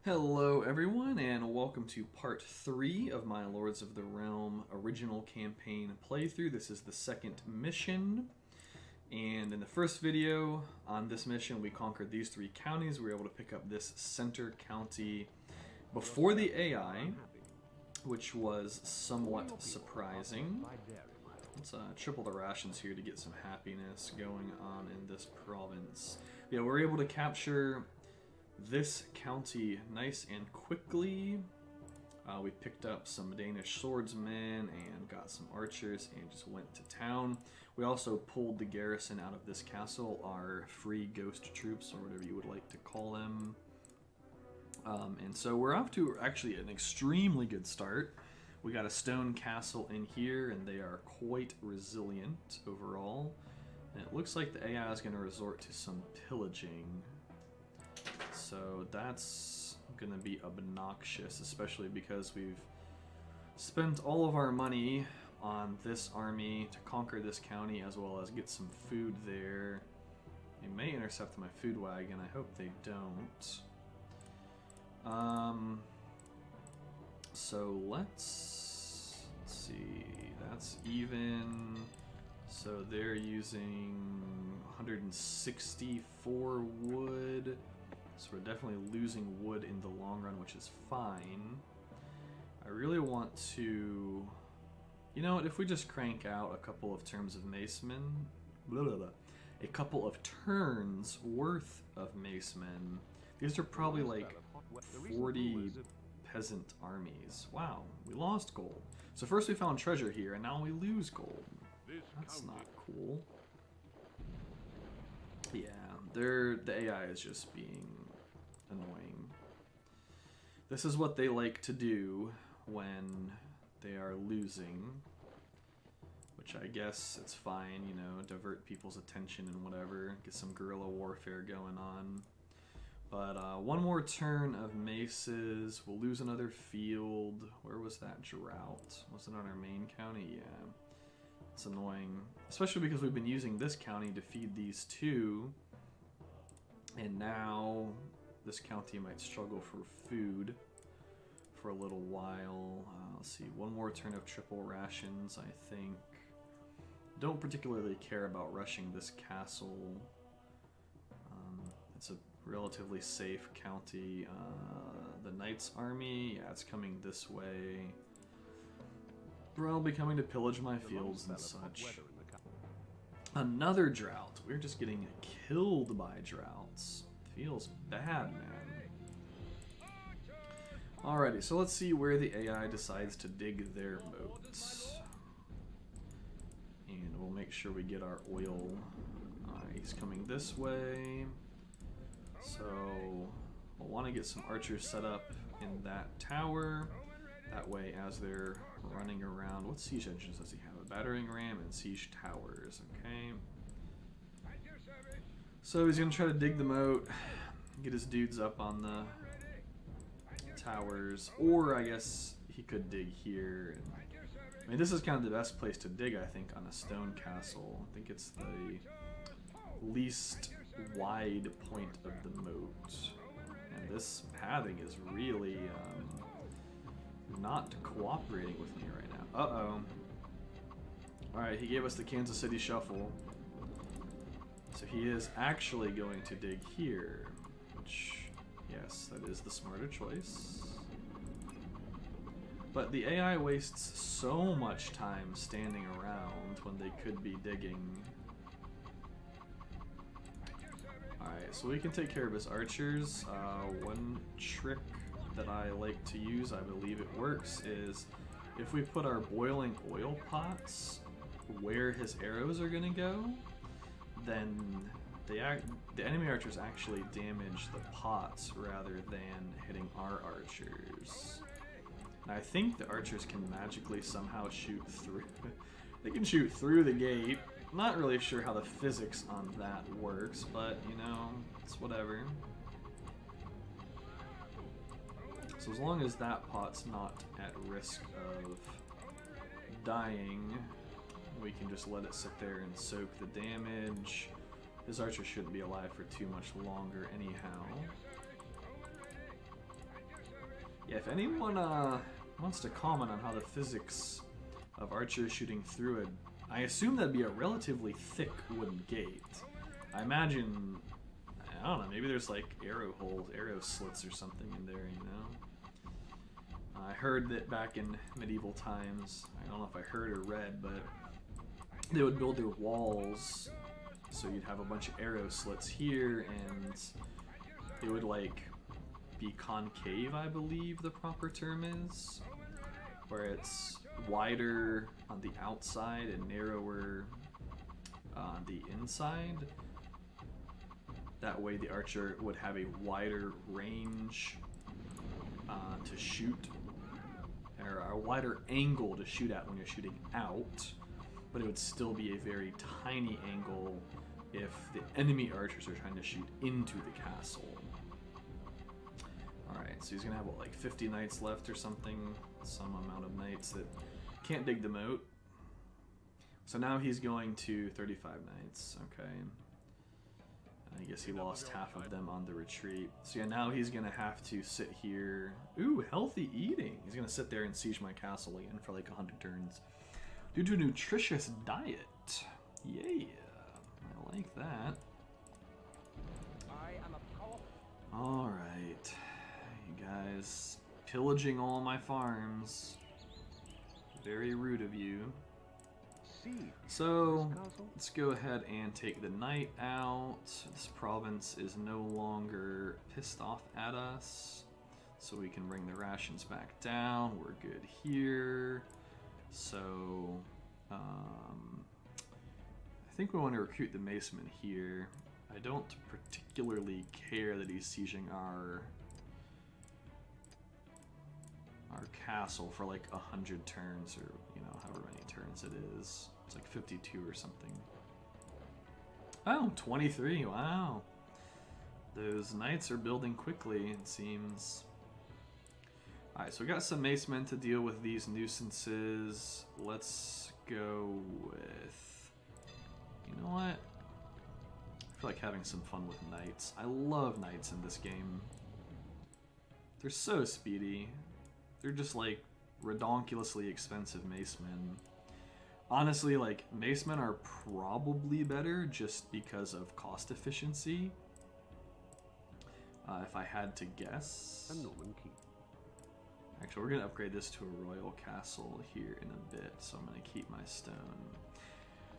Hello everyone and welcome to part 3 of my Lords of the Realm original campaign playthrough. This is the second mission, and in the first video on this mission we conquered these 3 counties. We were able to pick up this center county before the AI, which was somewhat surprising. Let's triple the rations here to get some happiness going on in this province. Yeah, we're able to capture this county nice and quickly. We picked up some Danish swordsmen and got some archers and just went to town. We also pulled the garrison out of this castle, our free ghost troops, or whatever you would like to call them. And so we're off to actually an extremely good start. We got a stone castle in here, and they are quite resilient overall. And it looks like the AI is going to resort to some pillaging. So that's going to be obnoxious, especially because we've spent all of our money on this army to conquer this county, as well as get some food there. They may intercept my food wagon. I hope they don't. So let's see. That's even. So they're using 164 wood. So we're definitely losing wood in the long run, which is fine. I really want to... You know what, if we just crank out a couple of terms of macemen... a couple of turns worth of macemen. These are probably like 40 peasant armies. Wow, we lost gold. So first we found treasure here, and now we lose gold. That's not cool. Yeah, the AI is just being annoying. This is what they like to do when they are losing, which I guess it's fine, you know, divert people's attention and whatever, get some guerrilla warfare going on. But one more turn of maces, we'll lose another field. Where was that drought? Was it on our main county? Yeah. It's annoying, especially because we've been using this county to feed these two, and now this county might struggle for food for a little while. Let's see, one more turn of triple rations, I think. Don't particularly care about rushing this castle. It's a relatively safe county. The Knights Army, yeah, it's coming this way. Probably coming to pillage my fields and such. Another drought. We're just getting killed by droughts. Feels bad, man. Alrighty, so let's see where the AI decides to dig their moats. And we'll make sure we get our oil. He's coming this way. So we'll want to get some archers set up in that tower. That way, as they're running around, what siege engines does he have? A battering ram and siege towers, okay. So he's gonna try to dig the moat, get his dudes up on the towers, or I guess he could dig here. I mean, this is kind of the best place to dig, I think, on a stone castle. I think it's the least wide point of the moat. And this pathing is really not cooperating with me right now. Uh-oh. Alright, he gave us the Kansas City Shuffle. So he is actually going to dig here. Which, yes, that is the smarter choice. But the AI wastes so much time standing around when they could be digging. Alright, so we can take care of his archers. One trick that I like to use, I believe it works, is if we put our boiling oil pots where his arrows are going to go, then the enemy archers actually damage the pots rather than hitting our archers. And I think the archers can magically somehow shoot through. They can shoot through the gate. I'm not really sure how the physics on that works, but you know, it's whatever. So as long as that pot's not at risk of dying, we can just let it sit there and soak the damage. His archer shouldn't be alive for too much longer anyhow. Yeah, if anyone wants to comment on how the physics of archers shooting through it, I assume that'd be a relatively thick wooden gate. I imagine, I don't know, maybe there's like arrow holes, arrow slits or something in there, you know? I heard that back in medieval times, I don't know if I heard or read, but they would build their walls so you'd have a bunch of arrow slits here, and it would like be concave, I believe the proper term is, where it's wider on the outside and narrower on the inside. That way the archer would have a wider range to shoot, or a wider angle to shoot at when you're shooting out, but it would still be a very tiny angle if the enemy archers are trying to shoot into the castle. Alright, so he's gonna have what, like 50 knights left or something? Some amount of knights that can't dig the moat. So now he's going to 35 knights, okay. I guess he lost half of them on the retreat. So yeah, now he's gonna have to sit here. Ooh, healthy eating. He's gonna sit there and siege my castle again for like 100 turns. Due to a nutritious diet. Yeah, I like that. Alright, you guys pillaging all my farms. Very rude of you. So, let's go ahead and take the knight out. This province is no longer pissed off at us, so we can bring the rations back down. We're good here. So, I think we want to recruit the maceman here. I don't particularly care that he's sieging our castle for like 100 turns, or you know, however many turns it is. It's like 52 or something. Oh, 23, wow. Those knights are building quickly, it seems. Alright, so we got some macemen to deal with these nuisances. Let's go with, you know what? I feel like having some fun with knights. I love knights in this game. They're so speedy. They're just like redonkulously expensive macemen. Honestly, like, macemen are probably better just because of cost efficiency. If I had to guess. Actually, we're gonna upgrade this to a royal castle here in a bit, so I'm gonna keep my stone.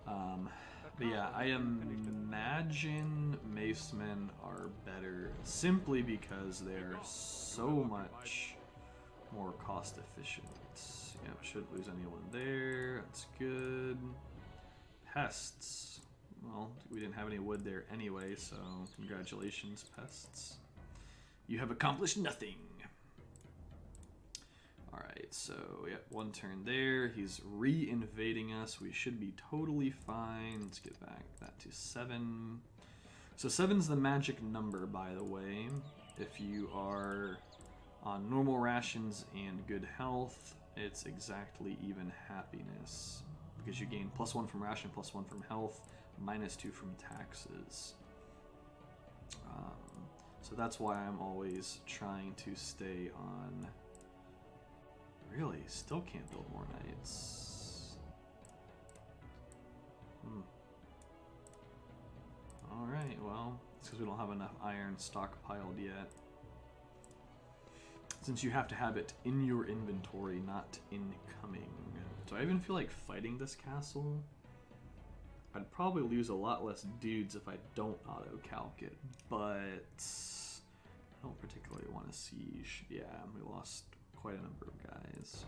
But yeah, I imagine macemen are better simply because they're so much more cost efficient. Yeah, shouldn't lose anyone there. That's good. Pests. Well, we didn't have any wood there anyway, so congratulations, pests. You have accomplished nothing. Alright, so yeah, one turn there. He's re-invading us. We should be totally fine. Let's get back that to 7. So 7's the magic number, by the way. If you are on normal rations and good health, it's exactly even happiness, because you gain +1 from ration, +1 from health, -2 from taxes. So that's why I'm always trying to stay on. Really, still can't build more knights. Alright, well, it's because we don't have enough iron stockpiled yet. Since you have to have it in your inventory, not incoming. Do I even feel like fighting this castle? I'd probably lose a lot less dudes if I don't auto-calc it, but I don't particularly want to siege. Yeah, we lost quite a number of guys.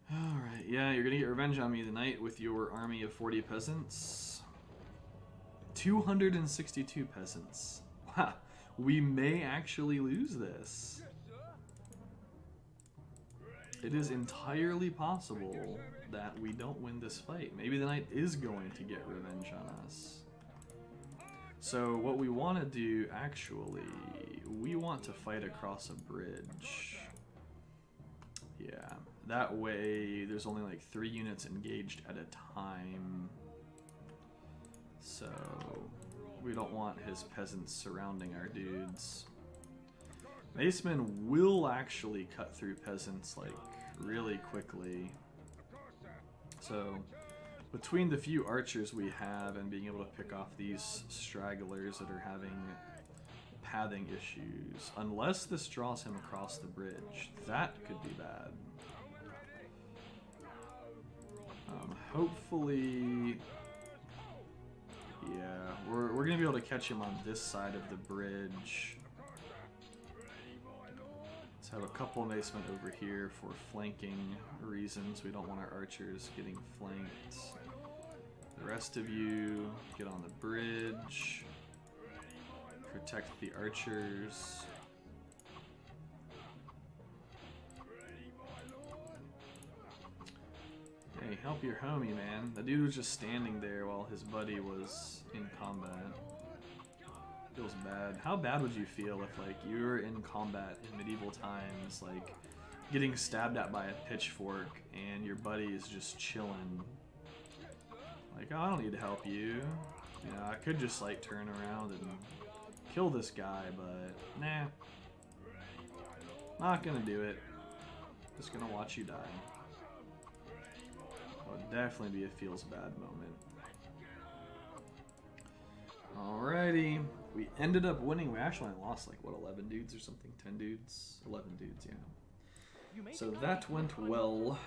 Alright, yeah, you're gonna get revenge on me tonight with your army of 40 peasants. 262 peasants. Wow. We may actually lose this. It is entirely possible that we don't win this fight. Maybe the knight is going to get revenge on us. So what we want to do, actually, we want to fight across a bridge. Yeah, that way there's only like 3 units engaged at a time. So we don't want his peasants surrounding our dudes. Macemen will actually cut through peasants like really quickly. So between the few archers we have and being able to pick off these stragglers that are having pathing issues, unless this draws him across the bridge, that could be bad. Hopefully, yeah, we're gonna be able to catch him on this side of the bridge. Let's have a couple of macemen over here for flanking reasons. We don't want our archers getting flanked. The rest of you, get on the bridge. Protect the archers. Hey, help your homie, man. The dude was just standing there while his buddy was in combat. Feels bad. How bad would you feel if, like, you were in combat in medieval times, like, getting stabbed at by a pitchfork, and your buddy is just chilling? Like, oh, I don't need to help you. You know, I could just, like, turn around and kill this guy, but nah. Not gonna do it. Just gonna watch you die. That would definitely be a feels bad moment. Alrighty. We ended up winning. We actually lost like, what, 11 dudes or something? 10 dudes? 11 dudes, yeah. So that went well.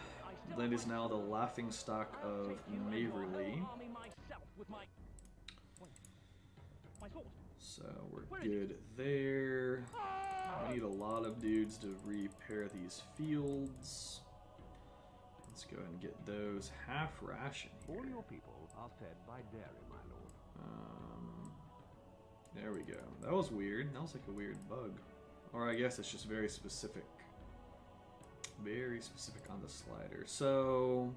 That is now the laughingstock of Maverley. So we're good there. We need a lot of dudes to repair these fields. Let's go ahead and get those half ration here. All your people are fed by dairy, my lord. There we go. That was weird. That was like a weird bug. Or I guess it's just very specific. Very specific on the slider. So,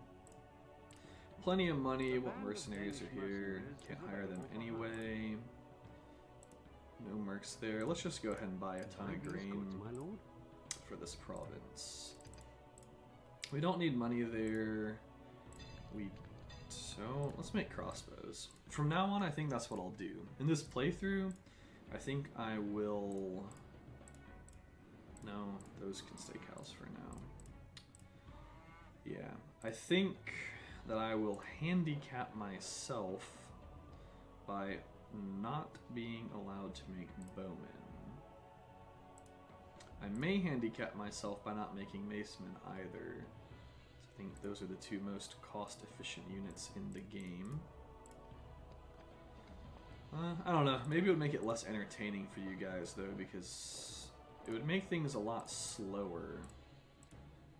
plenty of money. What mercenaries are here? Can't hire them anyway. No mercs there. Let's just go ahead and buy a ton of grain for this province. We don't need money there. We don't. Let's make crossbows. From now on, I think that's what I'll do. In this playthrough, I think I will... No, those can stay cows for now. Yeah, I think that I will handicap myself by not being allowed to make bowmen. I may handicap myself by not making macemen either. I think those are the two most cost-efficient units in the game. I don't know, maybe it would make it less entertaining for you guys though, because it would make things a lot slower.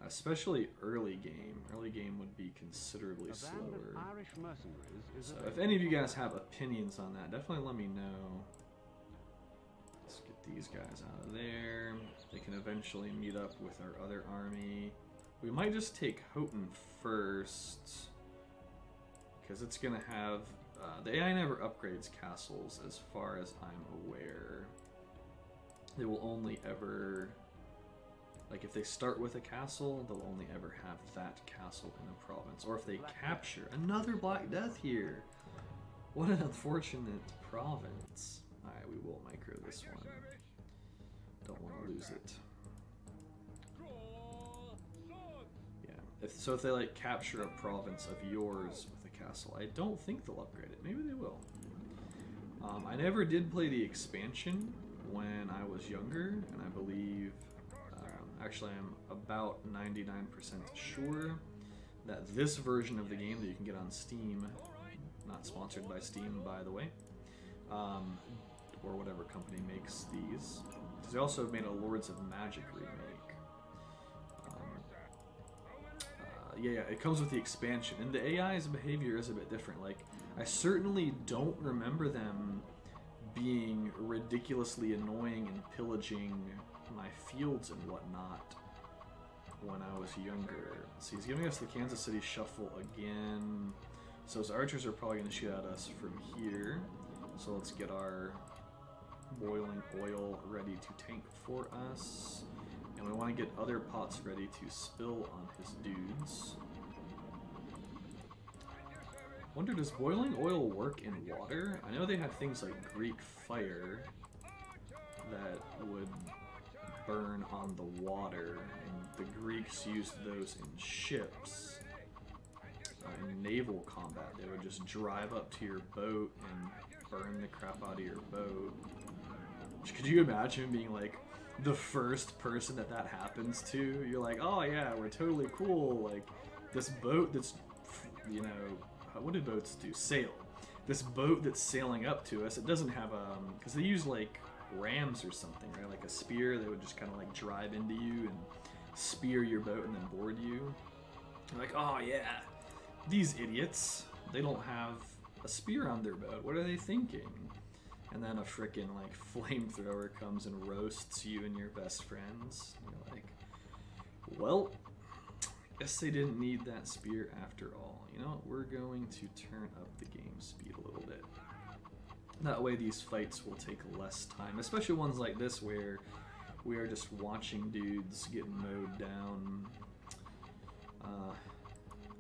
Especially early game. Early game would be considerably slower. So if any of you guys have opinions on that, definitely let me know. Let's get these guys out of there. They can eventually meet up with our other army. We might just take Houghton first, because it's going to have... the AI never upgrades castles as far as I'm aware. They will only ever... Like, if they start with a castle, they'll only ever have that castle in a province. Or if they capture another Black Death here. What an unfortunate province. Alright, we will micro this one. Don't want to lose it. Yeah, so if they, like, capture a province of yours with a castle, I don't think they'll upgrade it. Maybe they will. I never did play the expansion when I was younger, and I believe... Actually, I'm about 99% sure that this version of the game that you can get on Steam, not sponsored by Steam, by the way, or whatever company makes these, because they also made a Lords of Magic remake. Yeah, it comes with the expansion, and the AI's behavior is a bit different. Like, I certainly don't remember them being ridiculously annoying and pillaging my fields and whatnot when I was younger. See, he's giving us the Kansas City Shuffle again. So his archers are probably going to shoot at us from here. So let's get our boiling oil ready to tank for us. And we want to get other pots ready to spill on his dudes. Wonder, does boiling oil work in water? I know they had things like Greek fire that would born on the water, and the Greeks used those in ships. In naval combat, they would just drive up to your boat and burn the crap out of your boat. Could you imagine being like the first person that happens to? You're like, oh yeah, we're totally cool. Like this boat that's, you know, what do boats do? Sail. This boat that's sailing up to us, it doesn't have because they use like rams or something, right? Like a spear. They would just kind of like drive into you and spear your boat and then board you. You're like, oh yeah. These idiots, they don't have a spear on their boat. What are they thinking? And then a frickin' like flamethrower comes and roasts you and your best friends. You're like, well, guess they didn't need that spear after all. You know, we're going to turn up the game speed a little bit. That way these fights will take less time, especially ones like this where we are just watching dudes get mowed down.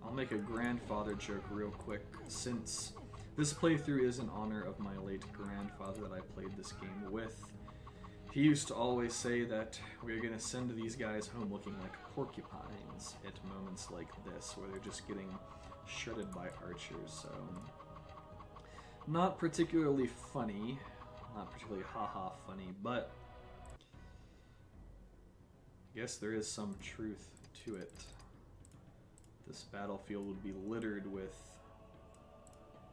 I'll make a grandfather joke real quick, since this playthrough is in honor of my late grandfather that I played this game with. He used to always say that we're gonna send these guys home looking like porcupines at moments like this, where they're just getting shredded by archers, so... Not particularly funny, not particularly haha funny, but I guess there is some truth to it. This battlefield would be littered with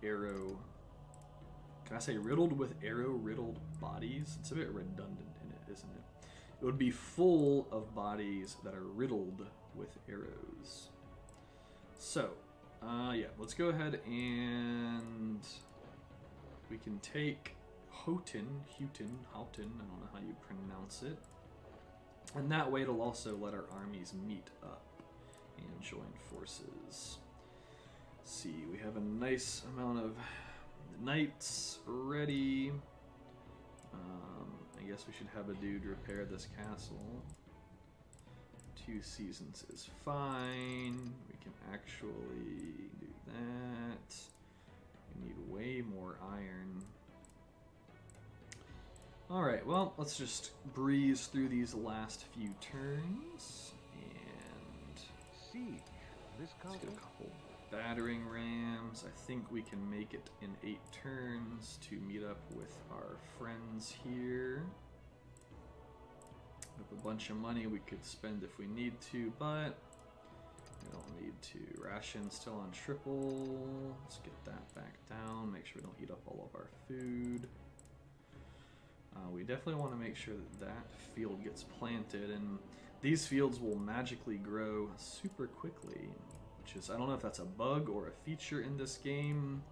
arrow... Can I say riddled with arrow-riddled bodies? It's a bit redundant in it, isn't it? It would be full of bodies that are riddled with arrows. So, yeah, let's go ahead and we can take Houghton, I don't know how you pronounce it. And that way it'll also let our armies meet up and join forces. Let's see, we have a nice amount of knights ready. I guess we should have a dude repair this castle. 2 seasons is fine. We can actually do that. We need way more iron. Alright, well, let's just breeze through these last few turns. And Siege. This let's get castle. a couple battering rams. I think we can make it in 8 turns to meet up with our friends here. We have a bunch of money we could spend if we need to, but we don't need to. Rations still on triple. Let's get that back down. Make sure we don't eat up all of our food. We definitely want to make sure that that field gets planted, and these fields will magically grow super quickly, which is, I don't know if that's a bug or a feature in this game.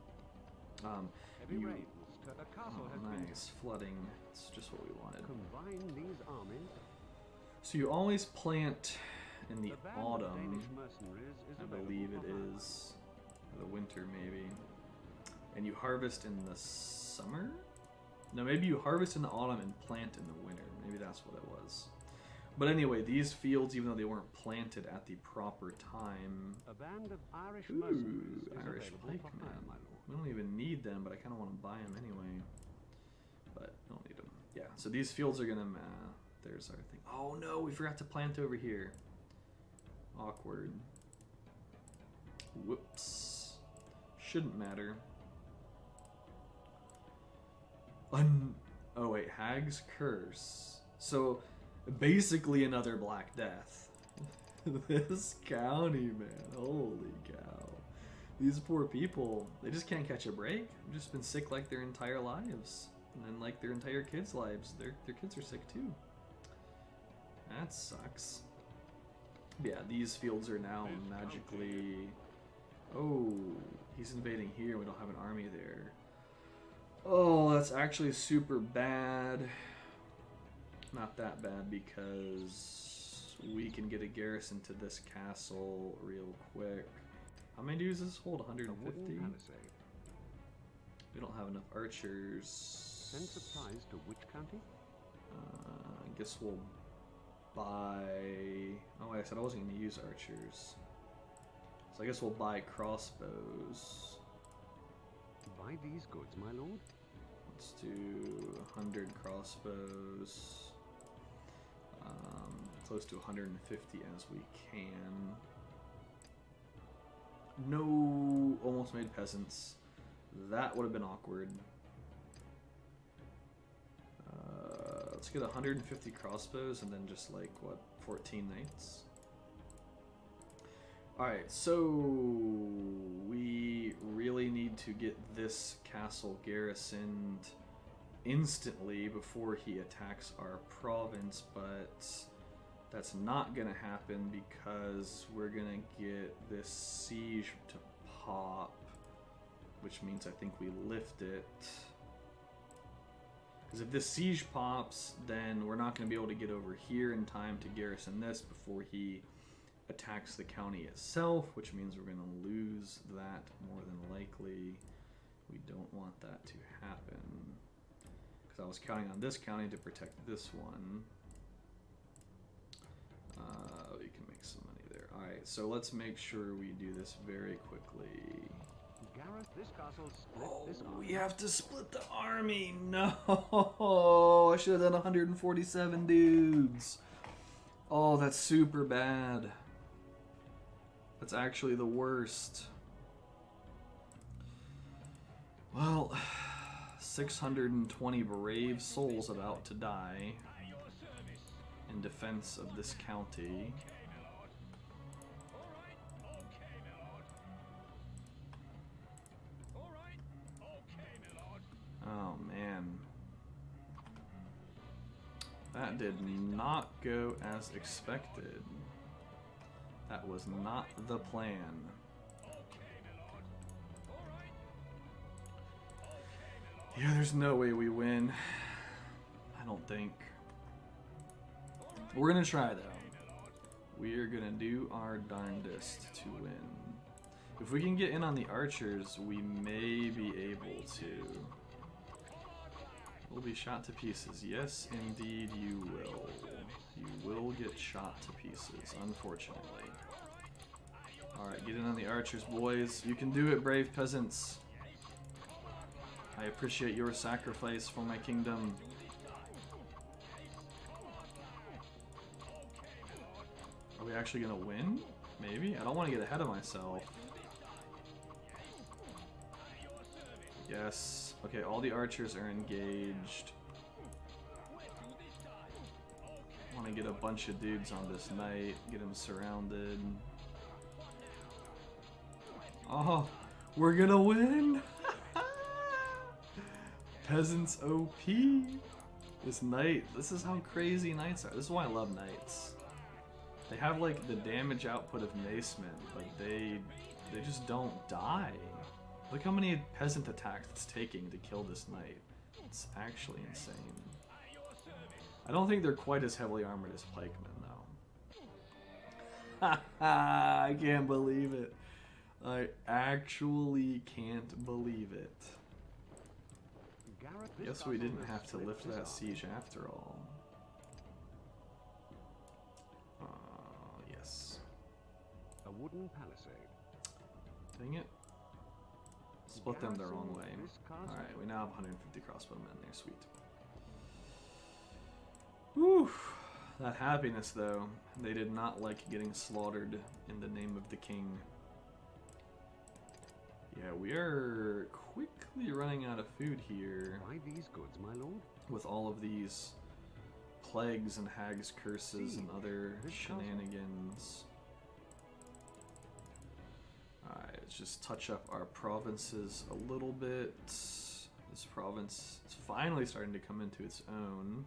Heavy rains. The castle has been Nice, flooding. It's just what we wanted. combine these armies. So you always plant in the band of autumn, Danish mercenaries is I available believe it for hire. is, or the winter maybe, and you harvest in the summer? No, maybe you harvest in the autumn and plant in the winter. Maybe that's what it was. But anyway, these fields, even though they weren't planted at the proper time... A band of Irish Ooh, mercenaries is Irish available for pikemen. hire, my lord. We don't even need them, but I kind of want to buy them anyway. But I don't need them. Yeah, so these fields are going to... there's our thing. Oh no, we forgot to plant over here. Awkward. Whoops. Shouldn't matter. Oh wait, Hag's Curse. So, basically another Black Death. This county, man. Holy cow. These poor people, they just can't catch a break. They've just been sick like their entire lives. And then like their entire kids' lives. Their kids are sick too. That sucks. Yeah, these fields are now magically... Oh, he's invading here. We don't have an army there. Oh, that's actually super bad. Not that bad because we can get a garrison to this castle real quick. How many dudes does this hold? A wooden 150? palisade. We don't have enough archers. Send supplies to which county? I guess we'll buy... Oh, I said I wasn't going to use archers. So I guess we'll buy crossbows. Buy these goods, my lord. Let's do 100 crossbows. close to 150 as we can. No, almost made peasants. That would have been awkward. Let's get 150 crossbows and then just like, what, 14 knights? Alright, so we really need to get this castle garrisoned instantly before he attacks our province, but that's not gonna happen because we're gonna get this siege to pop, which means I think we lift it. Because if this siege pops, then we're not going to be able to get over here in time to garrison this before he attacks the county itself, which means we're going to lose that more than likely. We don't want that to happen. Because I was counting on this county to protect this one. You can make some money there. Alright, so let's make sure we do this very quickly. Gareth, this castle split Oh, this army. we have to split the army. No, I should have done 147 dudes. Oh, that's super bad. That's actually the worst. Well, 620 brave souls about to die in defense of this county. Oh man, that did not go as expected. That was not the plan. Yeah, there's no way we win. I don't think. We're gonna try though. We are gonna do our darndest to win. If we can get in on the archers, we may be able to. Will be shot to pieces. Yes, indeed you will. You will get shot to pieces, unfortunately. Alright, get in on the archers, boys. You can do it, brave peasants. I appreciate your sacrifice for my kingdom. Are we actually gonna win? Maybe? I don't want to get ahead of myself. Yes. Okay, all the archers are engaged. I want to get a bunch of dudes on this knight, get him surrounded. Oh, we're gonna win! Peasants OP! This knight, this is how crazy knights are. This is why I love knights. They have like the damage output of Macemen, but they just don't die. Look how many peasant attacks it's taking to kill this knight. It's actually insane. I don't think they're quite as heavily armored as pikemen, though. I can't believe it. I actually can't believe it. Gareth, I guess we didn't have to lift that siege after all. Yes. A wooden palisade. Dang it. Split them the wrong way. Alright, we now have 150 crossbowmen there, sweet. Whew. That happiness, though. They did not like getting slaughtered in the name of the king. Yeah, we are quickly running out of food here. Buy these goods, my lord. With all of these plagues and hags' curses and other shenanigans. Alright, let's just touch up our provinces a little bit. This province is finally starting to come into its own.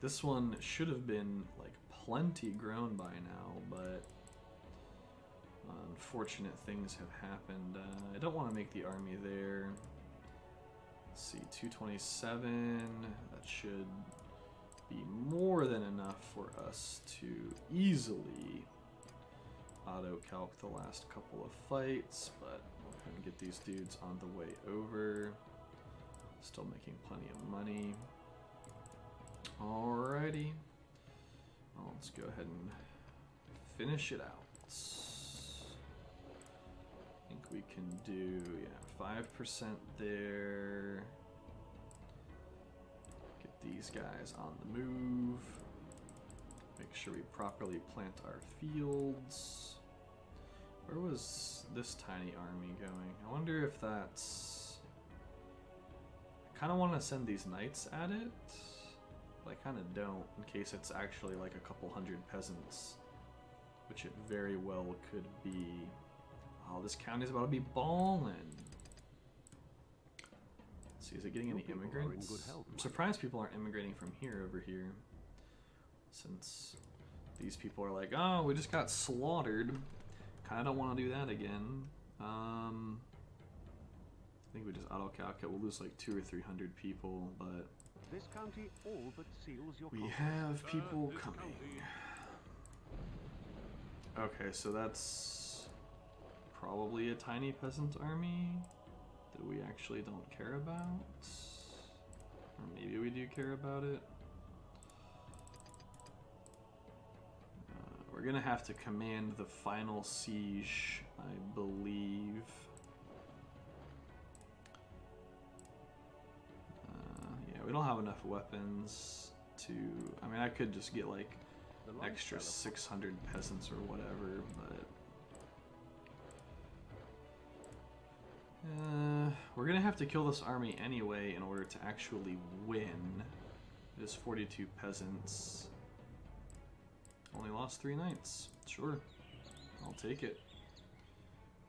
This one should have been like plenty grown by now, but unfortunate things have happened. I don't want to make the army there. Let's see, 227. That should be more than enough for us to easily auto-calc the last couple of fights, but we'll go and get these dudes on the way over. Still making plenty of money. Alrighty. Well, let's go ahead and finish it out. I think we can do, yeah, 5% there. Get these guys on the move. Make sure we properly plant our fields. Where was this tiny army going? I wonder if that's... I kind of want to send these knights at it, but I kind of don't, in case it's actually like a couple hundred peasants, which it very well could be. Oh, this county's about to be ballin'. Let's see, is it getting any immigrants? I'm surprised people aren't immigrating from here over here, since these people are like, oh, we just got slaughtered. Kinda don't want to do that again. I think we just auto-calc it. We'll lose like 200 or 300 people, but This county all but seals your we have people coming. Okay, so that's probably a tiny peasant army that we actually don't care about. Or maybe we do care about it. We're gonna have to command the final siege, I believe. Yeah, we don't have enough weapons to... I mean, I could just get like extra 600 peasants or whatever, but... we're gonna have to kill this army anyway in order to actually win. It is 42 peasants. Only lost 3 knights. Sure. I'll take it.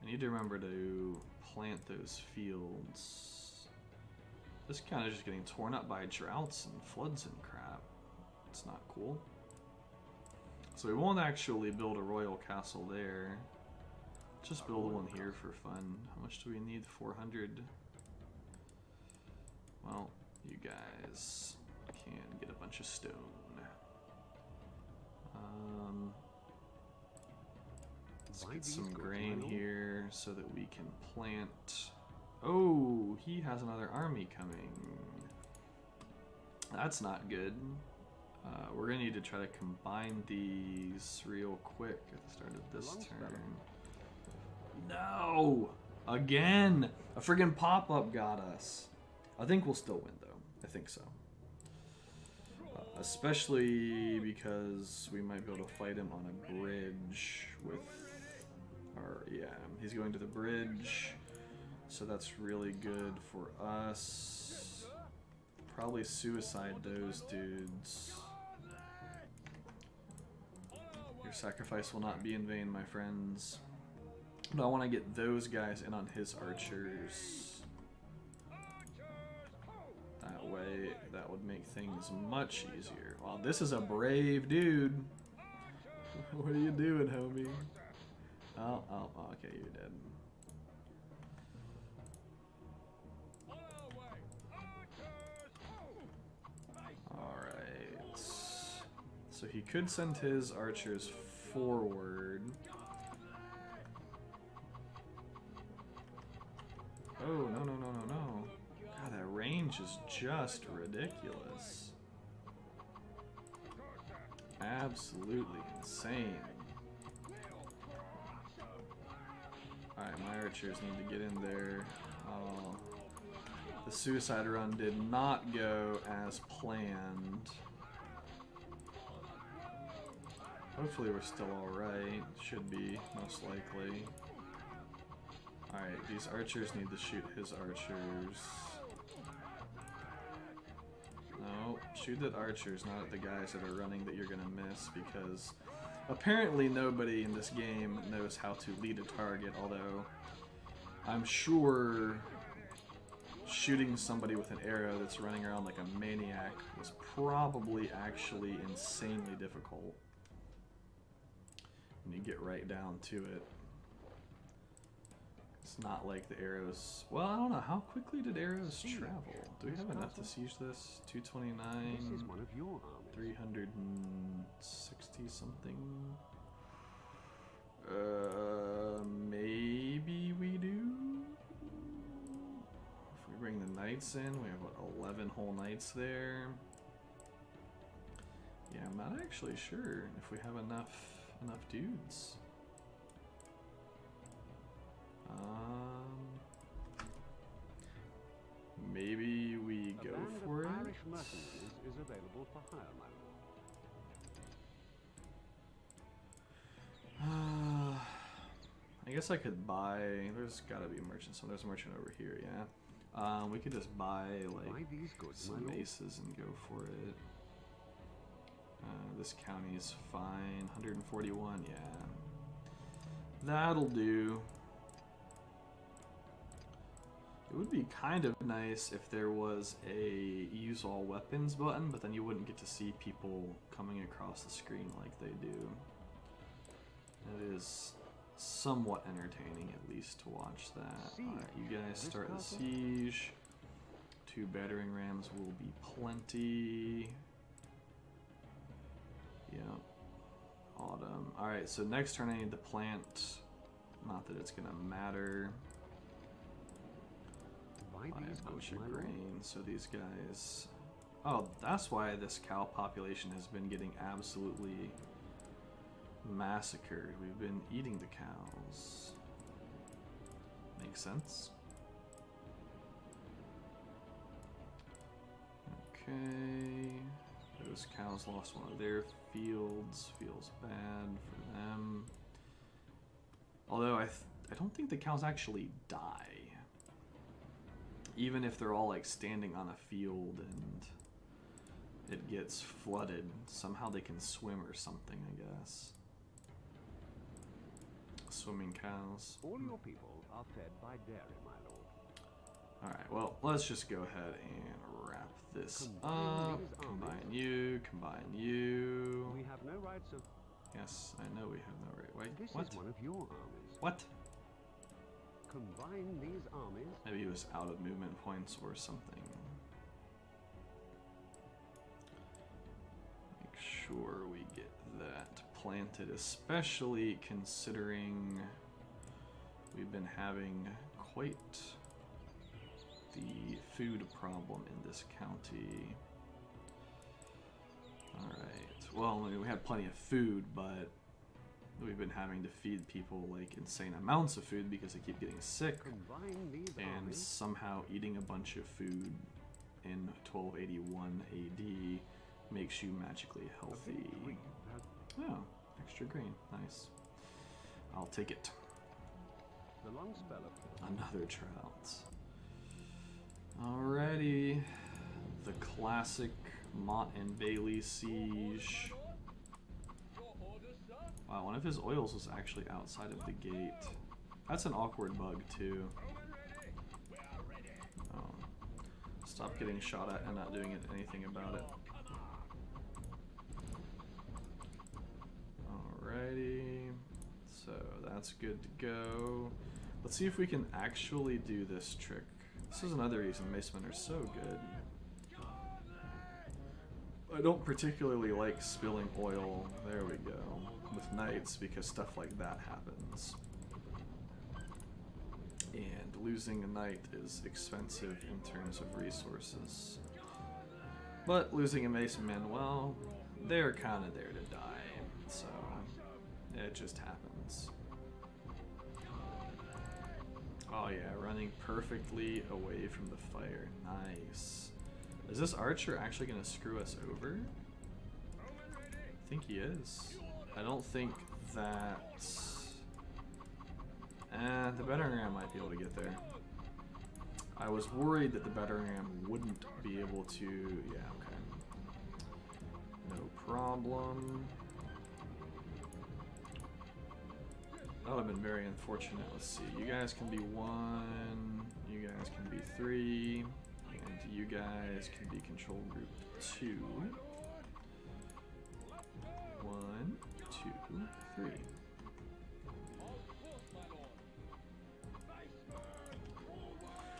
I need to remember to plant those fields. This kind of just getting torn up by droughts and floods and crap. It's not cool. So we won't actually build a royal castle there. Just build one here for fun. How much do we need? 400. Well, you guys can get a bunch of stone. Let's get some grain here so that we can plant. Oh, he has another army coming. That's not good. We're gonna need to try to combine these real quick at the start of this turn. No! Again! A friggin' pop-up got us. I think we'll still win though. I think so. Especially because we might be able to fight him on a bridge with our... Yeah, he's going to the bridge. So that's really good for us. Probably suicide those dudes. Your sacrifice will not be in vain, my friends. But I want to get those guys in on his archers. That way, that would make things much easier. Wow, this is a brave dude. What are you doing, homie? Oh, okay, you're dead. Alright. So he could send his archers forward. Oh, no. God, that range is just ridiculous. Absolutely insane. Alright, my archers need to get in there. Oh, the suicide run did not go as planned. Hopefully we're still alright. Should be, most likely. Alright, these archers need to shoot his archers. No, shoot at archers, not at the guys that are running that you're gonna miss, because apparently nobody in this game knows how to lead a target, although I'm sure shooting somebody with an arrow that's running around like a maniac was probably actually insanely difficult when you get right down to it. It's not like the arrows... Well, I don't know. How quickly did arrows travel? Do we have enough to siege this? 229... This is one of your armies. 360 something? Maybe we do? If we bring the knights in, we have, what, 11 whole knights there? Yeah, I'm not actually sure if we have enough dudes. Maybe we go for it. Irish mercenaries is available for hire, my guess I could buy. There's gotta be a merchant. So there's a merchant over here. Yeah. We could just buy like some maces and go for it. This county's fine. 141. Yeah. That'll do. It would be kind of nice if there was a use all weapons button, but then you wouldn't get to see people coming across the screen like they do. It is somewhat entertaining, at least, to watch that. Alright, you guys start the siege. 2 battering rams will be plenty. Yep. Autumn. Alright, so next turn I need to plant. Not that it's gonna matter. Buy a bunch of grain, so these guys... Oh, that's why this cow population has been getting absolutely massacred. We've been eating the cows. Makes sense. Okay. Those cows lost one of their fields. Feels bad for them. Although I don't think the cows actually die. Even if they're all like standing on a field and it gets flooded, somehow they can swim or something, I guess. Swimming cows. All your people are fed by dairy, my lord. Alright, well, let's just go ahead and wrap this up. Combine you, combine you. We have no rights of... Yes, I know we have no right. Wait, This what? is one of your armies. What? Combine these armies. Maybe he was out of movement points or something. Make sure we get that planted, especially considering we've been having quite the food problem in this county. Alright, well, I mean, we had plenty of food, but we've been having to feed people like insane amounts of food because they keep getting sick, and somehow eating a bunch of food in 1281 AD makes you magically healthy. Oh, extra green, nice. I'll take it. The long spell of Another trout. Alrighty, the classic Mott and Bailey siege. Wow, one of his oils was actually outside of the gate. That's an awkward bug, too. Oh. Stop getting shot at and not doing anything about it. Alrighty. So, that's good to go. Let's see if we can actually do this trick. This is another reason Macemen are so good. I don't particularly like spilling oil, there we go, with knights because stuff like that happens. And losing a knight is expensive in terms of resources. But losing a Maceman, well, they're kind of there to die, so it just happens. Oh yeah, running perfectly away from the fire, nice. Is this archer actually going to screw us over? I think he is. I don't think that... the battering ram might be able to get there. I was worried that the battering ram wouldn't be able to... Yeah, okay. No problem. That would have been very unfortunate. Let's see. You guys can be 1. You guys can be 3. And you guys can be control group 2. 1, 2, 3.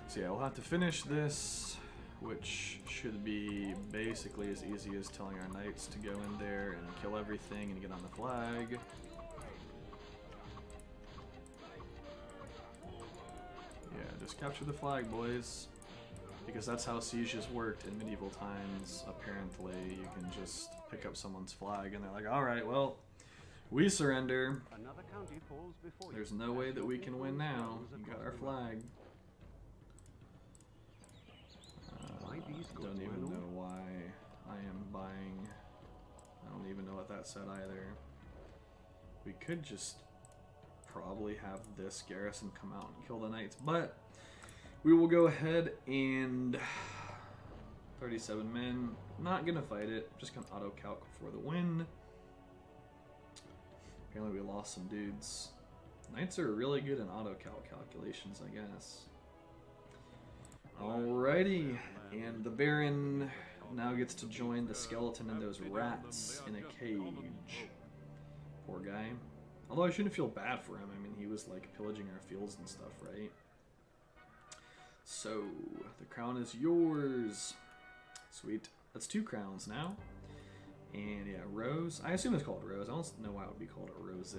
So yeah, we'll have to finish this, which should be basically as easy as telling our knights to go in there and kill everything and get on the flag. Yeah, just capture the flag, boys. Because that's how sieges worked in medieval times, apparently. You can just pick up someone's flag and they're like, alright, well, we surrender. Another county falls before you. There's no way that we can win now. We got our flag. Don't even know why I am buying. I don't even know what that said either. We could just probably have this garrison come out and kill the knights, but we will go ahead and 37 men. Not gonna fight it. Just gonna auto calc for the win. Apparently we lost some dudes. Knights are really good in auto calc calculations, I guess. Alrighty, and the Baron now gets to join the skeleton and those rats in a cage. Poor guy. Although I shouldn't feel bad for him. I mean, he was like pillaging our fields and stuff, right? So, the crown is yours. Sweet. That's 2 crowns now. And yeah, Rose. I assume it's called Rose. I don't know why it would be called a Rose.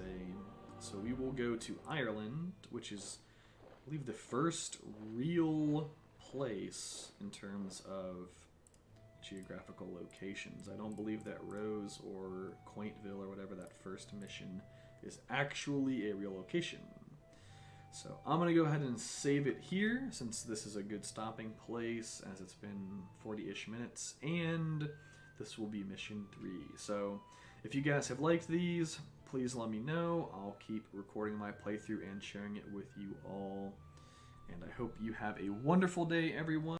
So we will go to Ireland, which is, I believe, the first real place in terms of geographical locations. I don't believe that Rose or Quaintville or whatever that first mission is actually a real location. So I'm going to go ahead and save it here since this is a good stopping place as it's been 40-ish minutes, and this will be mission 3. So if you guys have liked these, please let me know. I'll keep recording my playthrough and sharing it with you all. And I hope you have a wonderful day, everyone.